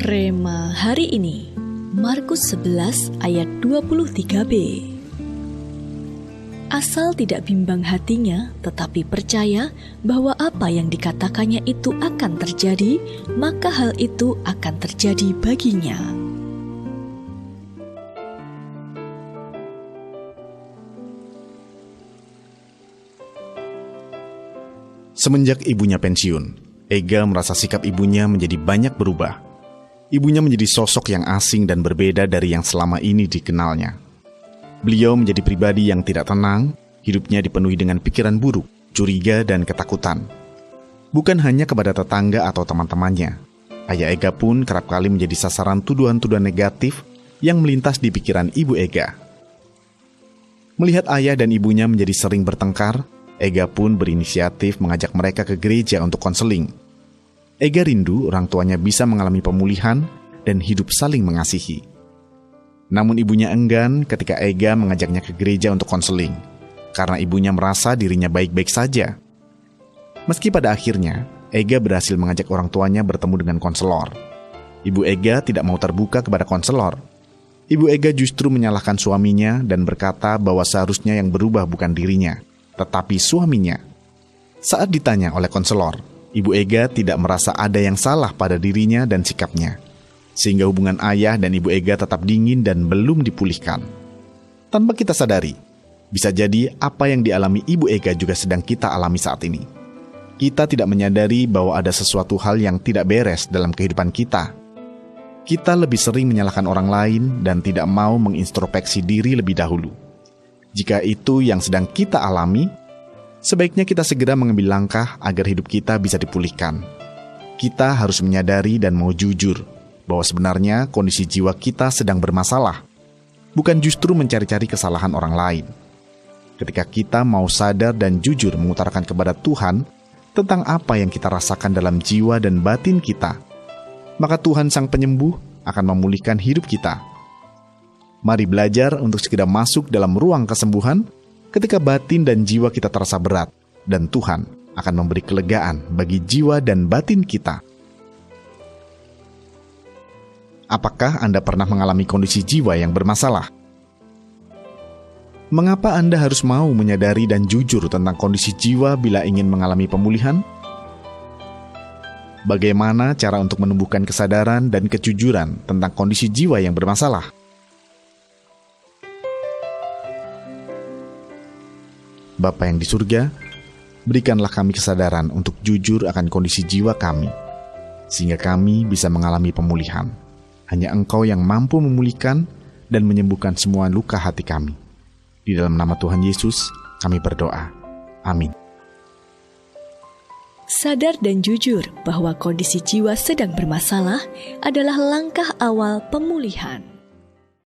Rema hari ini, Markus 11 ayat 23b. Asal tidak bimbang hatinya, tetapi percaya bahwa apa yang dikatakannya itu akan terjadi, maka hal itu akan terjadi baginya. Semenjak ibunya pensiun, Ega merasa sikap ibunya menjadi banyak berubah. Ibunya menjadi sosok yang asing dan berbeda dari yang selama ini dikenalnya. Beliau menjadi pribadi yang tidak tenang, hidupnya dipenuhi dengan pikiran buruk, curiga, dan ketakutan. Bukan hanya kepada tetangga atau teman-temannya, ayah Ega pun kerap kali menjadi sasaran tuduhan-tuduhan negatif yang melintas di pikiran ibu Ega. Melihat ayah dan ibunya menjadi sering bertengkar, Ega pun berinisiatif mengajak mereka ke gereja untuk konseling. Ega rindu orang tuanya bisa mengalami pemulihan dan hidup saling mengasihi. Namun ibunya enggan ketika Ega mengajaknya ke gereja untuk konseling, karena ibunya merasa dirinya baik-baik saja. Meski pada akhirnya, Ega berhasil mengajak orang tuanya bertemu dengan konselor. Ibu Ega tidak mau terbuka kepada konselor. Ibu Ega justru menyalahkan suaminya dan berkata bahwa seharusnya yang berubah bukan dirinya, tetapi suaminya. Saat ditanya oleh konselor, Ibu Ega tidak merasa ada yang salah pada dirinya dan sikapnya, sehingga hubungan ayah dan Ibu Ega tetap dingin dan belum dipulihkan. Tanpa kita sadari, bisa jadi apa yang dialami Ibu Ega juga sedang kita alami saat ini. Kita tidak menyadari bahwa ada sesuatu hal yang tidak beres dalam kehidupan kita. Kita lebih sering menyalahkan orang lain dan tidak mau mengintrospeksi diri lebih dahulu. Jika itu yang sedang kita alami, sebaiknya kita segera mengambil langkah agar hidup kita bisa dipulihkan. Kita harus menyadari dan mau jujur bahwa sebenarnya kondisi jiwa kita sedang bermasalah, bukan justru mencari-cari kesalahan orang lain. Ketika kita mau sadar dan jujur mengutarakan kepada Tuhan tentang apa yang kita rasakan dalam jiwa dan batin kita, maka Tuhan Sang Penyembuh akan memulihkan hidup kita. Mari belajar untuk segera masuk dalam ruang kesembuhan ketika batin dan jiwa kita terasa berat, dan Tuhan akan memberi kelegaan bagi jiwa dan batin kita. Apakah Anda pernah mengalami kondisi jiwa yang bermasalah? Mengapa Anda harus mau menyadari dan jujur tentang kondisi jiwa bila ingin mengalami pemulihan? Bagaimana cara untuk menumbuhkan kesadaran dan kejujuran tentang kondisi jiwa yang bermasalah? Bapa yang di surga, berikanlah kami kesadaran untuk jujur akan kondisi jiwa kami, sehingga kami bisa mengalami pemulihan. Hanya Engkau yang mampu memulihkan dan menyembuhkan semua luka hati kami. Di dalam nama Tuhan Yesus, kami berdoa. Amin. Sadar dan jujur bahwa kondisi jiwa sedang bermasalah adalah langkah awal pemulihan.